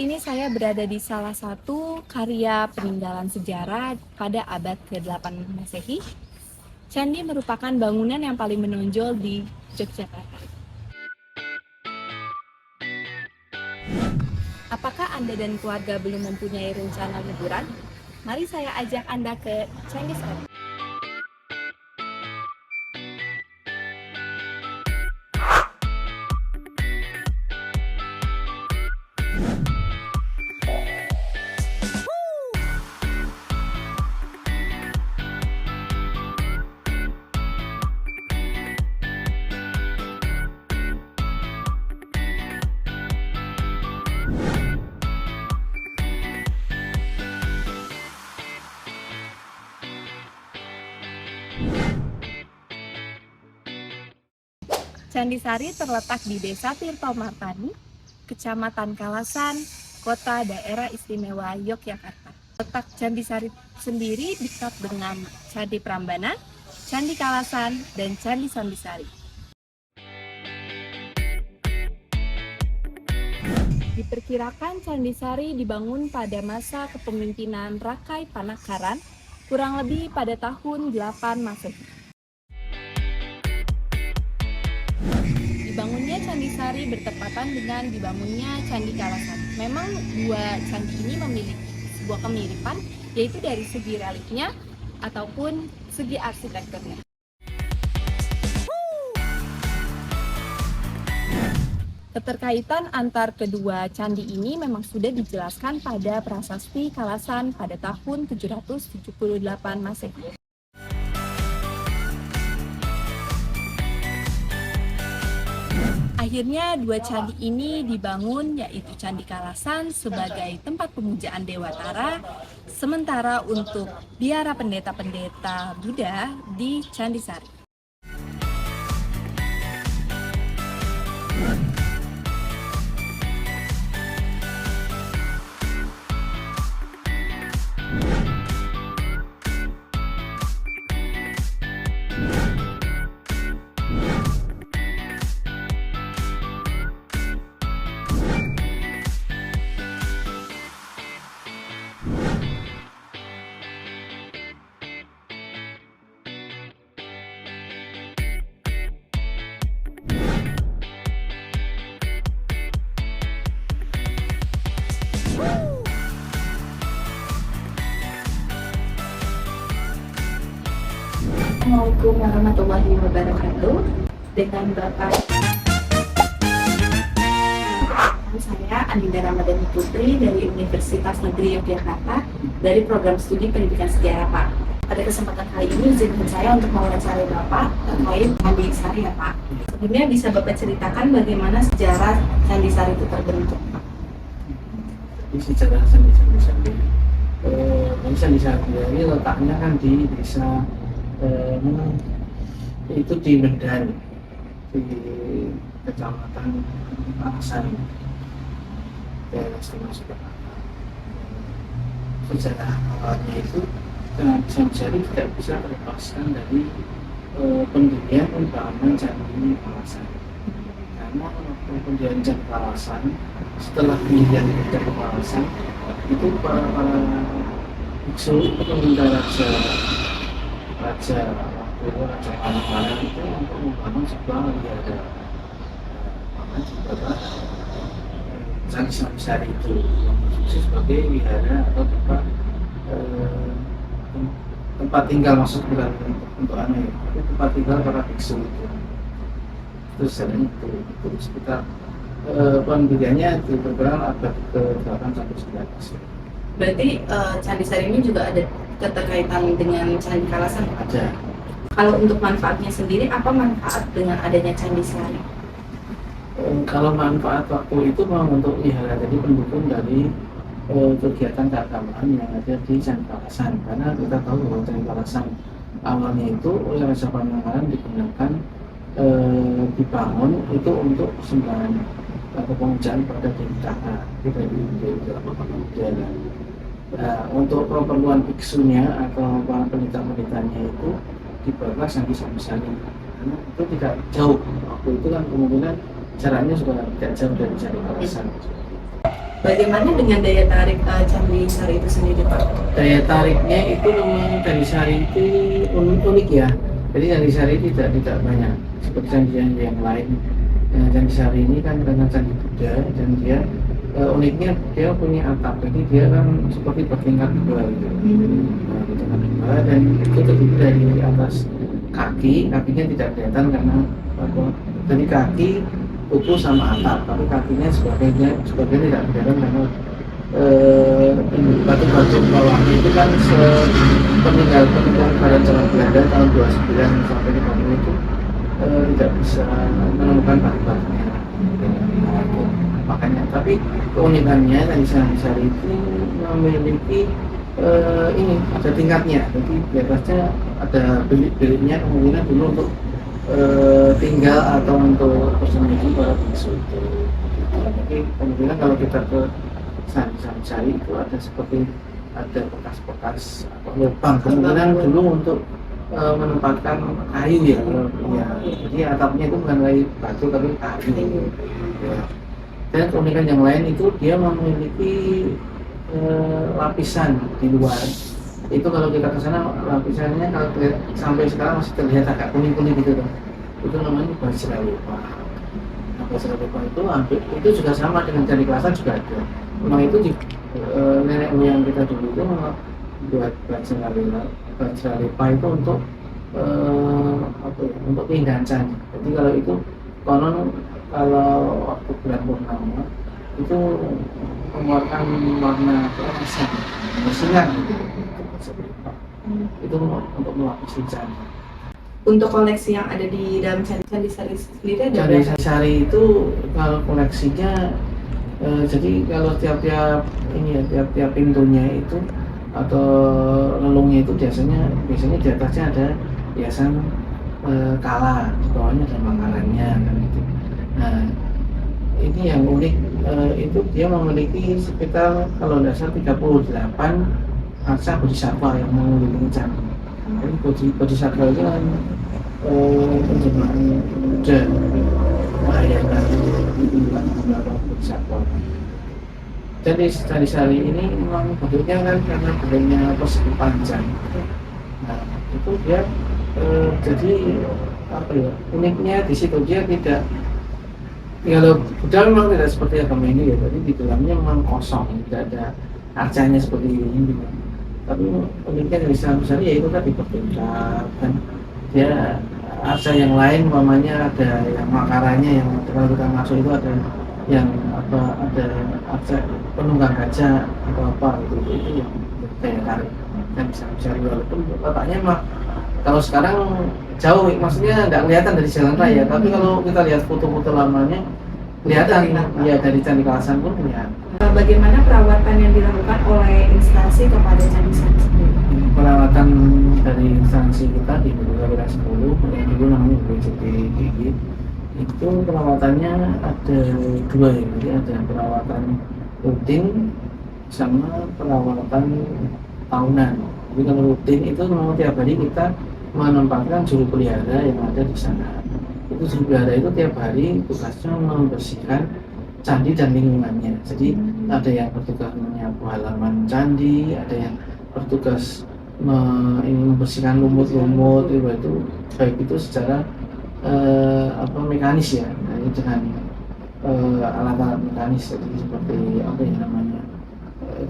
ini saya berada di salah satu karya peninggalan sejarah pada abad ke-8 Masehi. Candi merupakan bangunan yang paling menonjol di Yogyakarta. Apakah Anda dan keluarga belum mempunyai rencana liburan? Mari saya ajak Anda ke Candi Sari. Candi Sari terletak di Desa Tirto Martani, Kecamatan Kalasan, Kota Daerah Istimewa Yogyakarta. Letak Candi Sari sendiri dekat dengan Candi Prambanan, Candi Kalasan, dan Candi Sambisari. Diperkirakan Candi Sari dibangun pada masa kepemimpinan Rakai Panakaran, kurang lebih pada tahun 8 Masehi. Dibangunnya Candi Sari bertepatan dengan dibangunnya Candi Kalasan. Memang dua candi ini memiliki sebuah kemiripan, yaitu dari segi reliefnya ataupun segi arsitekturnya. Keterkaitan antar kedua candi ini memang sudah dijelaskan pada prasasti Kalasan pada tahun 778 Masehi. Akhirnya dua candi ini dibangun, yaitu Candi Kalasan sebagai tempat pemujaan Dewa Tara, sementara untuk biara pendeta-pendeta Buddha di Candi Sari. Assalamualaikum warahmatullahi wabarakatuh. Dengan Bapak saya Andinda Ramadhani Putri dari Universitas Negeri Yogyakarta dari program studi pendidikan sejarah, Pak. Pada kesempatan kali ini izinkan saya untuk mewawancarai Bapak terkait Candi Sari, ya Pak. Sebelumnya bisa Bapak ceritakan bagaimana sejarah Candi Sari itu terbentuk, Pak? Sejarah Candi Sari ini letaknya kan di desa itu di Medan, di Kecamatan Kalasan, daerah Istimewa Yogyakarta. Sejarah awalnya itu Candi Sari tidak bisa terlepaskan dari pendirian pembangunan Candi Kalasan. Karena waktu pendirian Candi Kalasan, setelah pendirian Candi Kalasan, itu para biksu meminta Raja waktu itu Raja Panakaran itu untuk membangun sebuah wihara, Candi Sambisari itu yang berfungsi sebagai wihara atau tempat tinggal, maksud bukan untuk aneh, tapi tempat tinggal para biksu itu. Terus jalan itu sekitar pendiriannya diperkirakan abad ke-8 sampai 9. Berarti Candi Sari ini juga ada keterkaitan dengan Candi Kalasan? Ada. Kalau untuk manfaatnya sendiri, apa manfaat dengan adanya Candi Sari? Kalau manfaat waktu itu memang untuk wihara, jadi pendukung dari kegiatan keagamaan yang ada di Candi Kalasan. Karena kita tahu bahwa Candi Kalasan awalnya itu oleh Raja Panakaran digunakan dibangun itu untuk sembahan atau pemujaan pada Dewi Tara, untuk keperluan biksunya atau para pendeta-pendetanya itu dibawa Candi Sambisari. Karena itu tidak jauh, waktu itu kan kemungkinan jaraknya juga tidak jauh dari Candi Kalasan. Bagaimana dengan daya tarik Candi Sari itu sendiri, Pak? Daya tariknya itu memang Candi Sari itu unik ya. Jadi Candi Sari tidak banyak seperti candi yang lain. Candi Sari ini kan karena candi Buddha dan dia uniknya dia punya atap, jadi dia kan seperti bertingkat dua gitu. Nah, bertingkat dua dan itu terdiri dari atas kakinya tidak kelihatan karena apa? Jadi kaki, kuku sama atap, tapi kakinya sebagainya tidak kelihatan karena batu-batu bawahnya itu kan peninggalan pada zaman Belanda tahun 29 sampai 50 itu tidak bisa menemukan batu-batunya. Makanya, tapi keunikannya Candi Sari itu memiliki ini ada tingkatnya, jadi di atasnya ada bilik-biliknya kemungkinan dulu untuk tinggal atau untuk bersembunyi para biksu itu. Jadi kemungkinan kalau kita ke Sari itu ada seperti ada bekas-bekas lubang kemungkinan dulu untuk menempatkan kayu ya, jadi atapnya itu bukan kayu batu tapi kayu ya. Dan keunikan yang lain itu dia memiliki lapisan di luar itu kalau kita ke sana lapisannya kalau sampai sekarang masih terlihat agak kuning-kuning gitu tuh, itu namanya Vajrayepa. Nah, Vajrayepa itu juga sama dengan Candi Kalasan juga ada. Memang itu nenek moyang kita dulu itu buat Vajrayepa itu untuk untuk keindahan candi. Jadi kalau itu konon kalau waktu bulan purnama itu mengeluarkan warna keemasan, bersinar gitu. Itu untuk melapisi candi. Untuk koleksi yang ada di dalam Candi Sari sendiri ada Candi berapa? Sari itu kalau koleksinya jadi kalau tiap-tiap pintunya itu atau relungnya itu biasanya di atasnya ada hiasan kala, di bawahnya ada makarannya kan gitu. Nah ini yang unik itu dia memiliki sekitar kalau tidak salah 38 arca bodhisattva yang mengelilingi candi. Jadi bodhisattva itu kan penjelmaan Buddha, Mahayana itu beberapa bodhisattva. Jadi Candi Sari ini memang bentuknya kan karena bentuknya persegi panjang. Nah itu dia jadi apa ya uniknya di situ dia tidak kalau Buddha memang tidak seperti agama ini ya, tapi di dalamnya memang kosong, tidak ada arcanya seperti ini gitu. Tapi uniknya dari Candi Sari yaitu tadi bertingkat kan dia arca yang lain umpamanya ada yang makarannya yang kalau kita masuk itu ada yang ada arca penunggang gajah atau apa gitu itu yang daya tarik dan bisa mencari walaupun letaknya mah kalau sekarang jauh maksudnya nggak kelihatan dari jalan raya tapi kalau kita lihat foto-foto lamanya kelihatan ya dari Candi Kalasan pun kelihatan. Bagaimana perawatan yang dilakukan oleh instansi kepada Candi Sari sendiri? Perawatan dari instansi kita di Bukit 10 yang dulu namanya BPJTDI itu perawatannya ada dua ya, jadi ada perawatan rutin sama perawatan tahunan. Jadi kalau rutin itu memang tiap hari kita menempatkan juru pelihara yang ada di sana. Itu juru pelihara itu tiap hari tugasnya membersihkan candi dan lingkungannya. Jadi ada yang bertugas menyapu halaman candi, ada yang bertugas membersihkan lumut-lumut itu baik itu secara mekanis ya, nah, dengan alat-alat mekanis jadi seperti apa ya namanya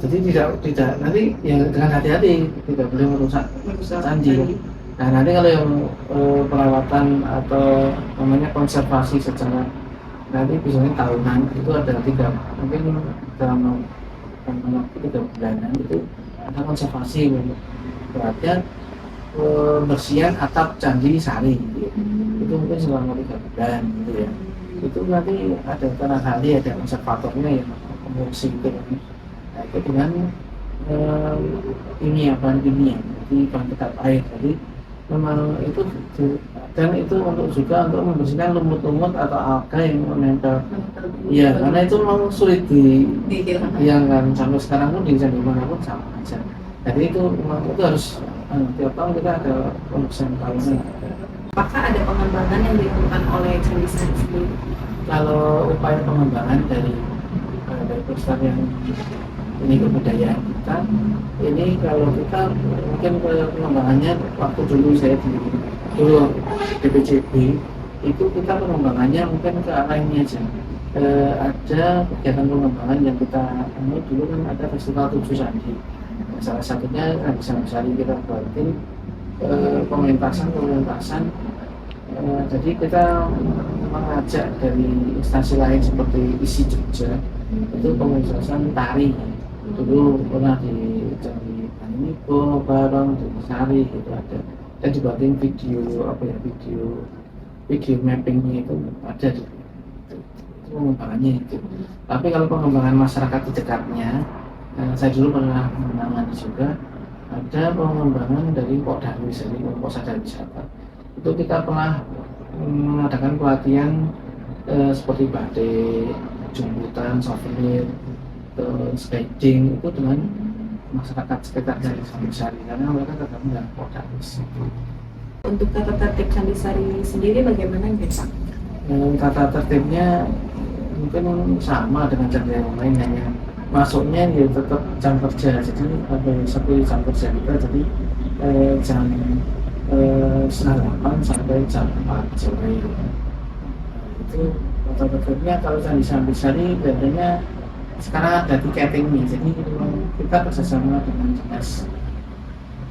jadi tidak nanti ya dengan hati-hati tidak boleh merusak candi. Nah nanti kalau yang perawatan atau namanya konservasi secara nanti biasanya tahunan itu ada mungkin dalam waktu 3 bulanan itu ada konservasi perhatian bersihan atap Candi Sari gitu. Itu mungkin selama 3 bulan gitu ya. Itu nanti ada barangkali ada konservatornya yang mengurus itu. Nah itu dengan bahan kimia, jadi bahan tetap air. Jadi memang itu dan itu juga untuk membersihkan lumut-lumut atau alga yang menempel. Iya, karena itu memang sulit dihilangkan sampai sekarang pun di candi manapun sama aja. Jadi itu memang itu harus tiap tahun kita ada pembersihan tahunan. Apakah ada pengembangan yang dilakukan oleh Candi Sari sendiri? Kalau upaya pengembangan dari pelestarian ini kebudayaan kita. Ini kalau kita mungkin pengembangannya waktu dulu saya di DPCB itu kita pengembangannya mungkin ke arah ini aja. Ada kegiatan pengembangan yang kita dulu kan ada festival Tujuh Sandi. Salah satunya bisa kita buatin pementasan. Jadi kita mengajak dari instansi lain seperti ISI Jogja itu pementasan tari. Dulu pernah di Banibo, Barong, di Sari itu ada. Dan dibuatin video mappingnya itu ada di pengembangannya itu. Tapi kalau pengembangan masyarakat di dekatnya, saya dulu pernah menangani juga ada pengembangan dari Pok Darwis, dari Pok Sadar Wisata. Itu kita pernah mengadakan pelatihan seperti batik, jemputan, souvenir, guiding itu dengan masyarakat sekitar dari Sandisari karena mereka tergabung dengan Pok Darwis. Untuk tata tertib Sandisari sendiri bagaimana Pak? Tata tertibnya mungkin sama dengan candi yang lain, hanya masuknya ya tetap jam kerja, jadi seperti jam kerja kita, jadi jam 7:30 sampai jam 4 sore. Itu tata tertibnya. Kalau Candi Sandisari biasanya sekarang ada tiketingnya, jadi kita bersama dengan dinas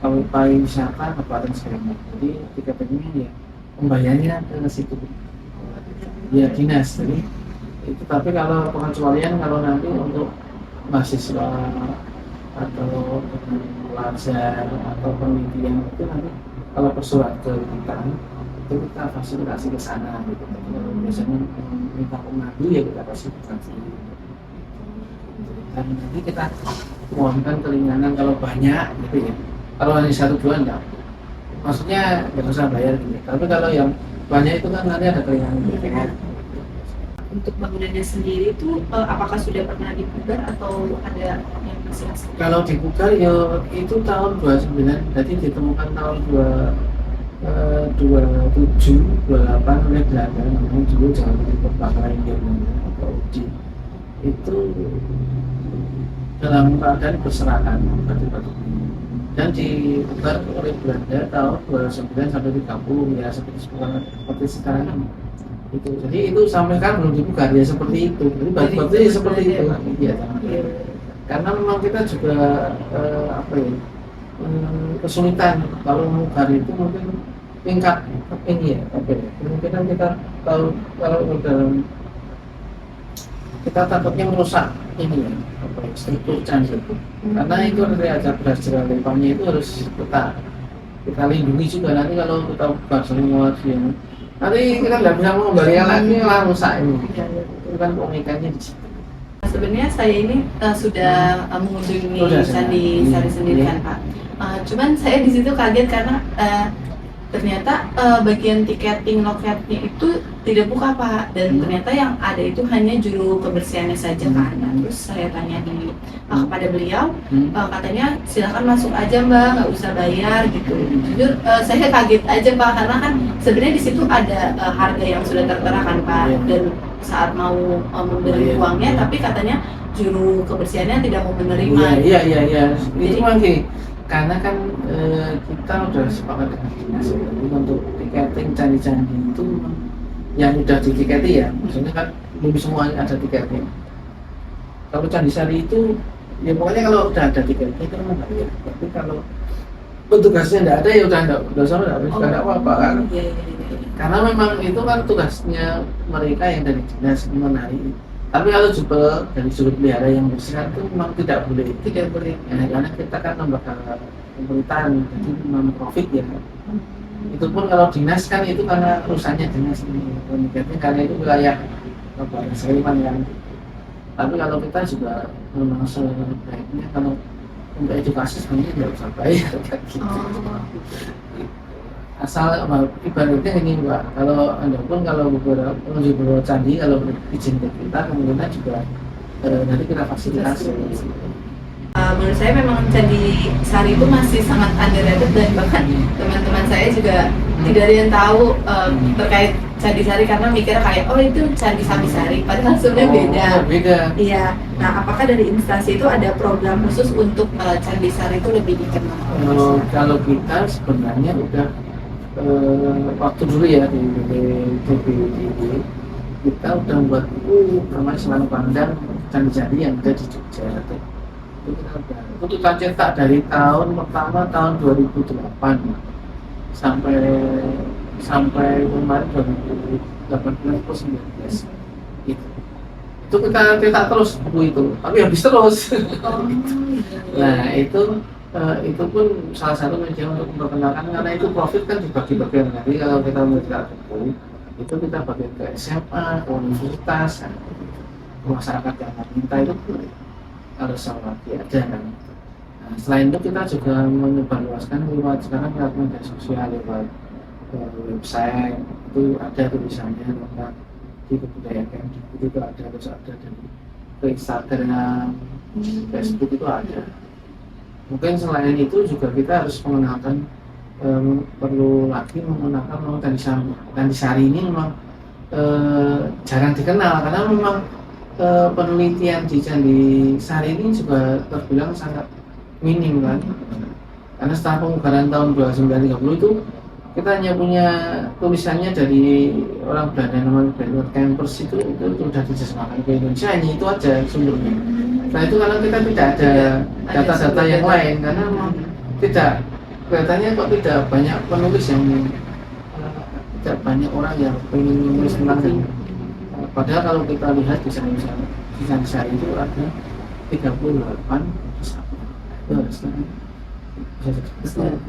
pariwisata Kabupaten Sleman. Jadi tiketingnya ya pembayarannya ke situ ya dinas. Jadi itu, tapi kalau pengecualian kalau nanti untuk mahasiswa atau pelajar atau penelitian itu nanti kalau bersurat ke kita itu kita fasilitasi ke sana gitu. Biasanya minta pengadu ya kita fasilitasi. Dan nanti kita mohonkan keringanan kalau banyak gitu ya. Kalau hanya 1-2 enggak, maksudnya nggak usah bayar gitu. Tapi kalau yang banyak itu kan nanti ada keringanan gitu. Untuk bangunannya sendiri itu apakah sudah pernah dipugar atau ada yang masih asli? Kalau dipugar ya itu tahun 29, jadi ditemukan tahun 27, 28 oleh Belanda, namanya dulu Jalan Perbakaran Belanda atau UDI. Itu dalam keadaan berserakan batu-batu dan dipugar oleh Belanda tahun 29 sampai 30 ya seperti sekarang ini. Itu jadi itu sampai kan belum dipugar ya seperti itu. Jadi batu-batunya seperti itu ya. Karena memang kita juga kesulitan kalau memugar itu mungkin tingkat ini ya, kemungkinan kita tahu kalau dalam kita takutnya merusak ini ya, struktur candi. Karena itu ada berhasil lempangnya itu harus kita lindungi juga. Nanti kalau kita buka semua yang nanti kita nggak bisa mengembalikan lagi, malah rusak ini. Itu kan keunikannya di situ. Sebenarnya saya ini sudah mengunjungi Candi Sari sendiri kan Pak. Cuman saya di situ kaget karena ternyata bagian tiketing loketnya itu tidak buka Pak, dan ternyata yang ada itu hanya juru kebersihannya saja kan. Nah, terus saya tanya kepada beliau, katanya silakan masuk aja Mbak, nggak usah bayar gitu. Jujur saya kaget aja Pak, karena kan sebenarnya di situ ada harga yang sudah tertera kan Pak, dan saat mau memberi uangnya, tapi katanya juru kebersihannya tidak mau menerima. Iya. Itu lagi. Karena kan kita udah sepakat dengan dinas untuk tiketing candi-candi itu yang udah ditiketi ya, maksudnya kan belum semuanya ada tiketnya. Kalau Candi Sari itu ya pokoknya kalau udah ada tiketnya itu memang bayar. Tapi kalau petugasnya nggak ada ya udah nggak apa-apa kan. Iya. Karena memang itu kan tugasnya mereka yang dari dinas mengenai. Tapi kalau juga dari sudut pelihara yang bersihkan itu memang tidak boleh. Ya, karena kita kan lembaga pemerintahan, jadi non profit ya. Itu pun kalau dinas kan itu karena urusannya dinas ini, karena itu wilayah Kabupaten Sleman kan. Tapi kalau kita juga memang sebaiknya kalau untuk edukasi sebenarnya tidak usah bayar gitu. Asal ibaratnya ini Mbak, kalau Anda pun kalau beberapa candi kalau izin ke kita kemungkinan juga nanti kita fasilitasi. Menurut saya memang Candi Sari itu masih sangat underrated dan bahkan teman-teman saya juga tidak ada yang tahu terkait Candi Sari karena mikirnya kayak oh itu Candi Samisari padahal sebenarnya beda. Beda. Iya. Nah, apakah dari instansi itu ada program khusus untuk Candi Sari itu lebih dikenal? Kalau kita sebenarnya udah waktu dulu ya di BPTB kita udah buat namanya Selana Pandang Candi Sari yang ada di Jogja. Itu kita udah cetak dari tahun pertama tahun 2008 sampai kemarin 2018 atau 19 itu kita cetak terus buku itu, tapi habis terus. Nah itu pun salah satu media untuk memperkenalkan karena itu profit kan dibagi-bagian. Jadi kalau kita mencetak buku itu kita bagian ke SMA, ke universitas, ke masyarakat yang minta itu harus sama lagi ada kan. Nah, selain itu kita juga menyebarluaskan lewat sekarang lewat media sosial, lewat website itu ada tulisannya tentang di kebudayaan itu juga ada, terus ada dari ke Instagram, Facebook itu ada. Mungkin selain itu juga kita harus mengenalkan perlu lagi menggunakan Candi Sari ini memang jarang dikenal karena memang penelitian di Candi Sari ini juga terbilang sangat minim kan, karena setelah pengubaran tahun 1930 itu kita hanya punya tulisannya dari orang Belanda namanya Bernard Kempers itu sudah diterjemahkan ke Indonesia, hanya itu aja sumbernya. Nah itu karena kita tidak ada data-data yang lain karena memang tidak kelihatannya kok tidak banyak penulis yang tidak banyak orang yang ingin menulis tentang ini. Padahal kalau kita lihat di Candi Sari itu ada 38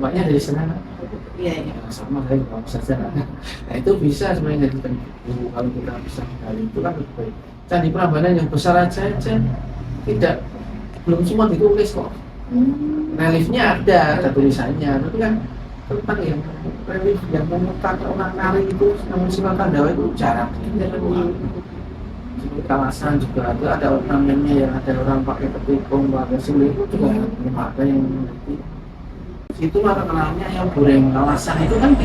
banyak dari sana. Iya. Sama saya juga saja. Nah itu bisa sebenarnya jadi buku kalau kita bisa menggali itu kan lebih baik. Candi Prambanan yang besar aja tidak belum semua ditulis kok. Reliefnya ada tulisannya, tapi kan tentang yang relief yang memutar orang nari itu namun Simakandawa itu jarang. Seperti Kalasan juga ada ornamennya yang ada orang pakai ketikung, pakai sulit itu juga belum ada yang mengerti. Itulah terkenalnya yang goreng Kalasan itu kan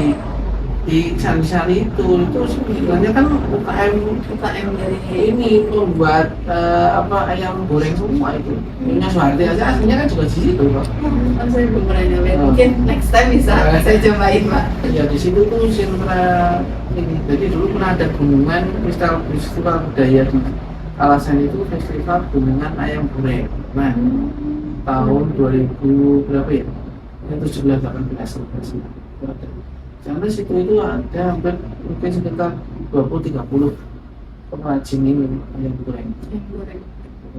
di Candi Sari itu sebenarnya kan UKM dari ini membuat ayam goreng semua itu. Punya Soeharti aja aslinya kan juga di situ Pak. Saya belum pernah nyobain. Mungkin next time bisa saya cobain Pak. Ya di situ tuh sentra ini. Jadi dulu pernah ada gunungan festival budaya di Kalasan itu, festival gunungan ayam goreng. Nah tahun 2000 berapa ya? 17-18 karena situ itu ada hampir mungkin sekitar 20-30 pengrajin ini ayam goreng.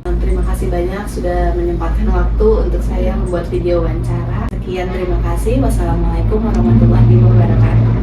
Terima kasih banyak sudah menyempatkan waktu untuk saya membuat video wawancara. Sekian, terima kasih. Wassalamualaikum warahmatullahi wabarakatuh.